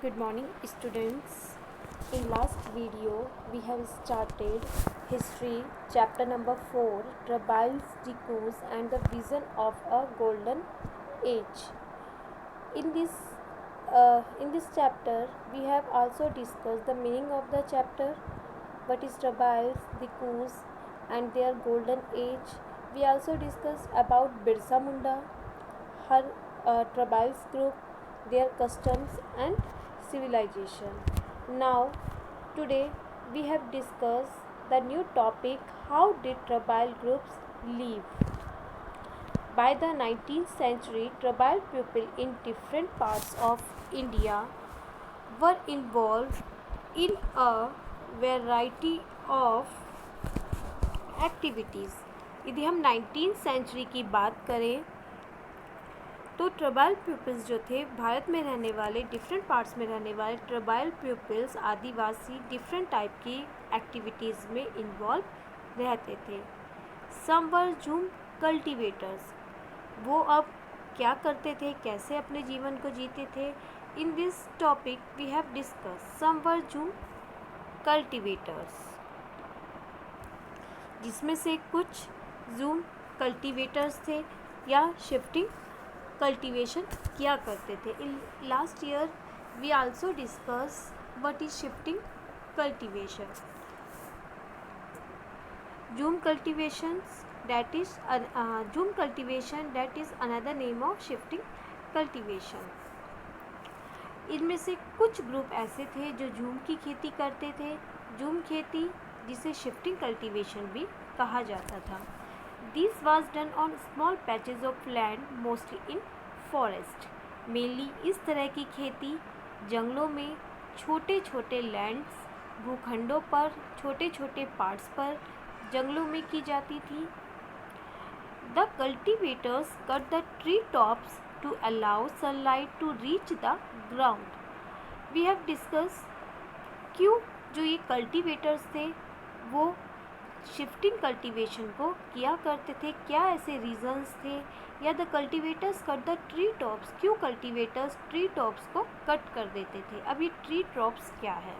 Good morning, students. In last video, we have started history, chapter number 4, Tribal's Decus and the vision of a golden age. In this chapter, we have also discussed the meaning of the chapter, what is Tribal's Decus and their golden age. We also discussed about Birsa Munda, her Tribal's group, their customs and civilization. Now, today we have discussed the new topic, how did tribal groups live? By the 19th century, tribal people in different parts of India were involved in a variety of activities. यदि हम 19th century की बात करें तो tribal peoples जो थे भारत में रहने वाले डिफरेंट पार्ट्स में रहने वाले ट्राइबल पीपल्स आदिवासी डिफरेंट टाइप की एक्टिविटीज़ में इन्वॉल्व रहते थे. सम वर जूम कल्टिवेटर्स, वो अब क्या करते थे, कैसे अपने जीवन को जीते थे. In this topic we have discuss some were jhum cultivators, जिसमें से कुछ जूम कल्टिवेटर्स थे या शिफ्टिंग कल्टीवेशन किया करते थे. In last year we also discuss what is shifting cultivation. Jhum cultivation that is another name of shifting cultivation. इनमें से कुछ ग्रुप ऐसे थे जो जूम की खेती करते थे. जूम खेती जिसे शिफ्टिंग कल्टीवेशन भी कहा जाता था. This was done on small patches of land, mostly in forest. Mainly इस तरह की खेती जंगलों में छोटे छोटे लैंड्स, भूखंडों पर, छोटे छोटे पार्ट्स पर जंगलों में की जाती थी. The cultivators cut the tree tops to allow sunlight to reach the ground. We have discussed क्यों जो ये कल्टीवेटर्स थे वो शिफ्टिंग कल्टीवेशन को किया करते थे, क्या ऐसे रीजंस थे. या the cultivators cut the tree tops, क्यों कल्टीवेटर्स ट्री टॉप्स को कट कर देते थे. अब ये ट्री टॉप्स क्या है,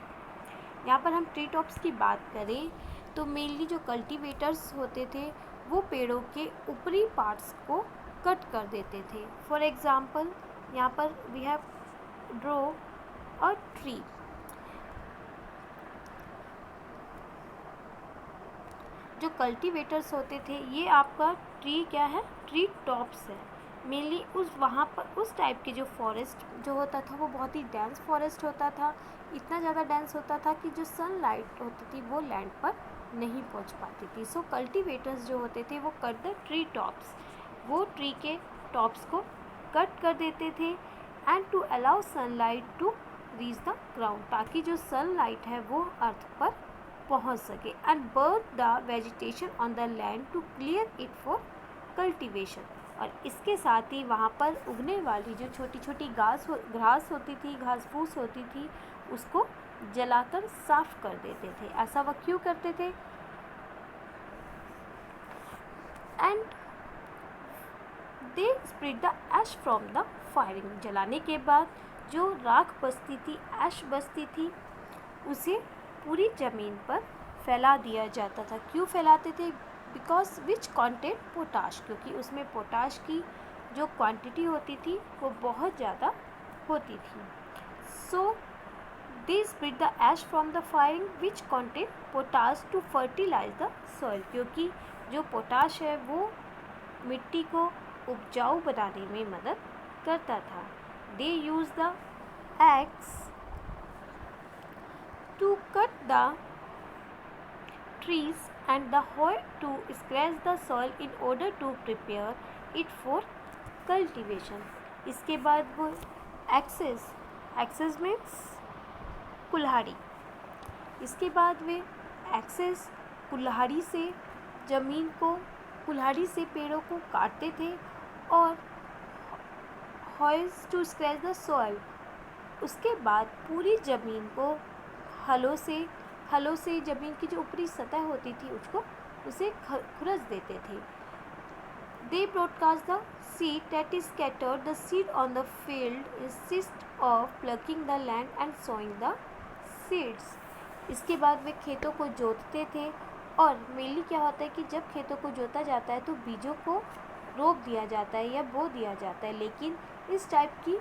यहाँ पर हम ट्री टॉप्स की बात करें तो मेनली जो कल्टीवेटर्स होते थे वो पेड़ों के ऊपरी पार्ट्स को कट कर देते थे. फॉर एग्जाम्पल यहाँ पर we have draw a tree. जो कल्टीवेटर्स होते थे ये आपका ट्री क्या है, ट्री टॉप्स है. मेनली वहाँ पर उस टाइप के जो फॉरेस्ट जो होता था वो बहुत ही डेंस फॉरेस्ट होता था. इतना ज़्यादा डेंस होता था कि जो सनलाइट होती थी वो लैंड पर नहीं पहुँच पाती थी. सो कल्टीवेटर्स जो होते थे वो कट द ट्री टॉप्स, वो ट्री के टॉप्स को कट कर देते थे. And to allow sunlight to reach the ground, ताकि जो सनलाइट है वो अर्थ पर पहुंच सके. And burn the vegetation on the land to clear it for cultivation. और इसके साथ ही वहाँ पर उगने वाली जो छोटी छोटी घास होती थी, घास फूस होती थी, उसको जलाकर साफ कर देते थे. ऐसा वह क्यों करते थे. And they spread the ash from the firing, जलाने के बाद जो राख बचती थी, ऐश बचती थी, उसे पूरी ज़मीन पर फैला दिया जाता था. क्यों फैलाते थे, बिकॉज विच कॉन्टेंट पोटाश, क्योंकि उसमें पोटाश की जो क्वांटिटी होती थी वो बहुत ज़्यादा होती थी. So they spread the ash from the firing which content potash to fertilise the soil, क्योंकि जो पोटाश है वो मिट्टी को उपजाऊ बनाने में मदद करता था. They use the axe to cut the trees and the hoe to scratch the soil in order to prepare it for cultivation. इसके बाद वो एक्सेस मीन्स कुल्हाड़ी. इसके बाद वे एक्सेस कुल्हाड़ी से ज़मीन को, कुल्हाड़ी से पेड़ों को काटते थे. और हॉइज टू स्क्रैच द सॉइल, उसके बाद पूरी ज़मीन को हलों से ज़मीन की जो ऊपरी सतह होती थी उसे खुरच देते थे. They broadcast the seed that is scattered. The seed on the field is sist of plucking the land and sowing the seeds. इसके बाद वे खेतों को जोतते थे, और मेनली क्या होता है कि जब खेतों को जोता जाता है तो बीजों को रोप दिया जाता है या बो दिया जाता है, लेकिन इस टाइप की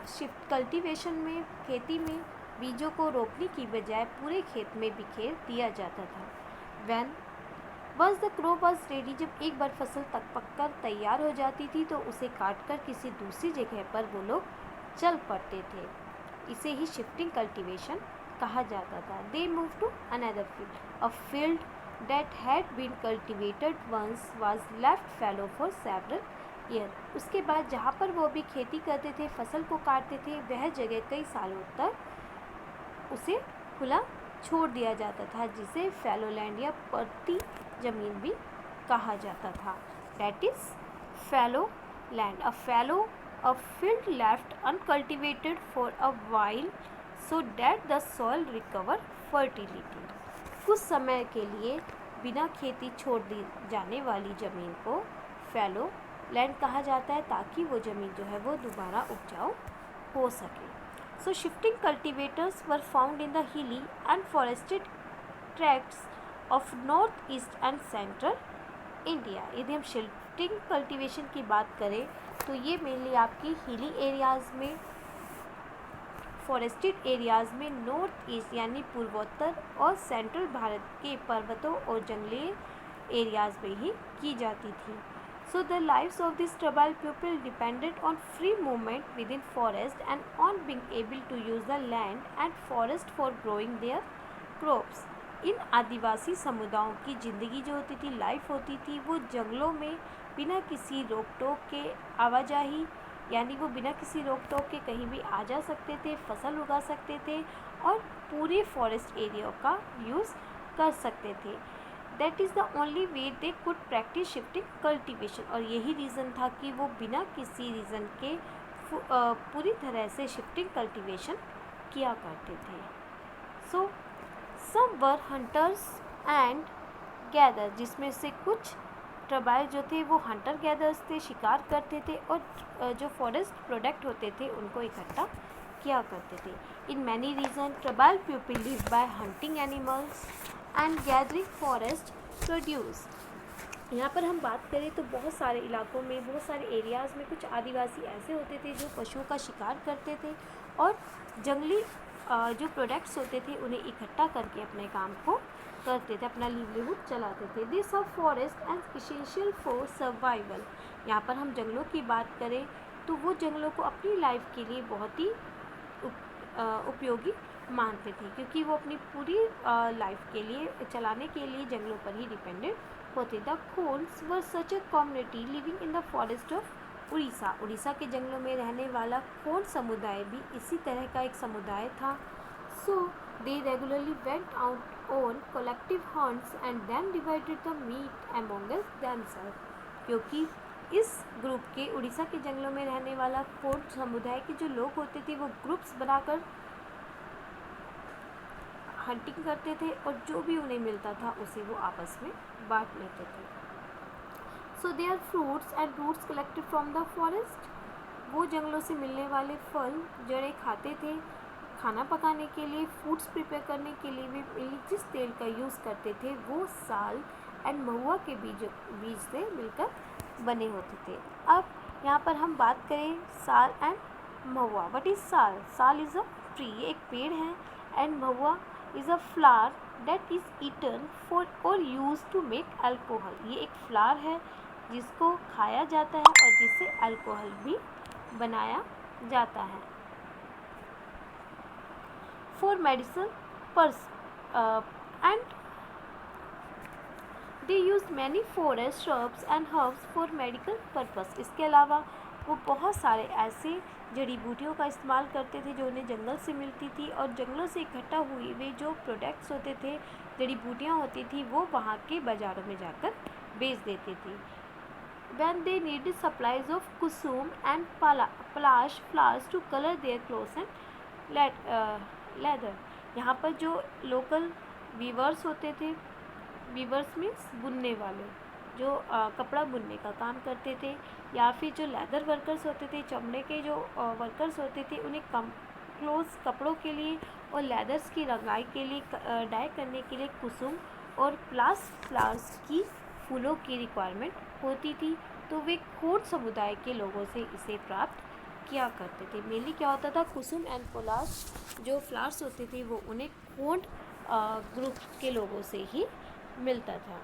शिफ्ट कल्टीवेशन में, खेती में बीजों को रोपने की बजाय पूरे खेत में बिखेर दिया जाता था। When once the crop was ready, जब एक बार फसल तक पककर तैयार हो जाती थी तो उसे काटकर किसी दूसरी जगह पर वो लोग चल पड़ते थे। इसे ही शिफ्टिंग कल्टीवेशन कहा जाता था। They move to another field, a field that had been cultivated once was left fallow for several year. उसके बाद जहाँ पर वो भी खेती करते थे, फसल को काटते थे, वह जगह कई सालों तक उसे खुला छोड़ दिया जाता था, जिसे फैलो लैंड या पड़ती जमीन भी कहा जाता था। That is fallow land, a field left uncultivated for a while so that the soil recover fertility. कुछ समय के लिए बिना खेती छोड़ दी जाने वाली ज़मीन को फैलो लैंड कहा जाता है, ताकि वो ज़मीन जो है वो दोबारा उपजाऊ हो सके। So shifting cultivators were found in the hilly and forested tracts of north east and central India। यदि हम शिफ्टिंग कल्टीवेशन की बात करें तो ये मेनली आपकी हिली एरियाज़ में, फॉरेस्टेड एरियाज़ में, नॉर्थ ईस्ट यानी पूर्वोत्तर और सेंट्रल भारत के पर्वतों और जंगली एरियाज़ में ही की जाती थी। So the lives of these tribal people depended on free movement within forest and on being able to use the land and forest for growing their crops। इन आदिवासी समुदायों की ज़िंदगी जो होती थी, लाइफ होती थी, वो जंगलों में बिना किसी रोक टोक के आवाजाही, यानी वो बिना किसी रोक टोक के कहीं भी आ जा सकते थे, फसल उगा सकते थे और पूरे फॉरेस्ट एरिया का यूज़ कर सकते थे। That is the only way they could practice shifting cultivation. और यही रीज़न था कि वो बिना किसी रीज़न के पूरी तरह से शिफ्टिंग कल्टीवेशन किया करते थे। सो सम वर हंटर्स एंड गैदर, जिसमें से कुछ ट्राइब जो थे वो हंटर गैदर्स थे, शिकार करते थे, और जो फॉरेस्ट प्रोडक्ट होते थे उनको इकट्ठा किया करते थे। In many region tribal people live by hunting animals and gathering forest produce. यहाँ पर हम बात करें तो बहुत सारे इलाकों में, बहुत सारे एरियाज़ में कुछ आदिवासी ऐसे होते थे जो पशुओं का शिकार करते थे और जंगली जो प्रोडक्ट्स होते थे उन्हें इकट्ठा करके अपने काम को करते थे, अपना लिवलीहुड चलाते थे। This of forest and essential for survival. यहाँ पर हम जंगलों की बात करें तो वो जंगलों को अपनी लाइफ के लिए बहुत ही उपयोगी मानते थे, क्योंकि वो अपनी पूरी लाइफ के लिए चलाने के लिए जंगलों पर ही डिपेंडेंट होते। The Khonds were such a community living in the forest of Orissa. Orissa के जंगलों में रहने वाला खोन समुदाय भी इसी तरह का एक समुदाय था। So they regularly went out on collective hunts and then divided the meat among themself. क्योंकि इस ग्रुप के, उड़ीसा के जंगलों में रहने वाला खोन समुदाय के जो लोग होते थे वो ग्रुप्स बनाकर हंटिंग करते थे और जो भी उन्हें मिलता था उसे वो आपस में बांट लेते थे। So their fruits and roots collected from the forest. वो जंगलों से मिलने वाले फल जड़ें खाते थे। खाना पकाने के लिए, फूड्स प्रिपेयर करने के लिए भी जिस तेल का यूज़ करते थे वो साल एंड महुआ के बीज से मिलकर बने होते थे। अब यहाँ पर हम बात करें साल एंड महुआ। व्हाट इज़ साल? साल इज़ अ ट्री, ये एक पेड़ है, and Mahua is a flower that is eaten for or used to make alcohol। ये एक फ्लावर है जिसको खाया जाता है और जिससे अल्कोहल भी बनाया जाता है। For medicine and they use many forest shrubs and herbs for medical purpose। इसके अलावा वो बहुत सारे ऐसे जड़ी बूटियों का इस्तेमाल करते थे जो उन्हें जंगल से मिलती थी, और जंगलों से इकट्ठा हुए वे जो प्रोडक्ट्स होते थे, जड़ी बूटियाँ होती थी, वो वहाँ के बाज़ारों में जाकर बेच देते थे। When they needed supplies of kusum and palash flowers to color their clothes and leather। यहाँ पर जो लोकल वीवर्स होते थे, वीवर्स मीन्स बुनने वाले, जो कपड़ा बुनने का काम करते थे, या फिर जो लेदर वर्कर्स होते थे, चमड़े के जो वर्कर्स होते थे, उन्हें क्लोथ्स कपड़ों के लिए और लेदर्स की रंगाई के लिए डाई करने के लिए कुसुम और फ्लावर्स की फूलों की रिक्वायरमेंट होती थी। तो वे खोट समुदाय के लोगों से इसे प्राप्त किया करते थे। मेनली क्या होता था, कुसुम एंड पोलास जो फ्लावर्स होते थे वो उन्हें खोट ग्रुप के लोगों से ही मिलता था।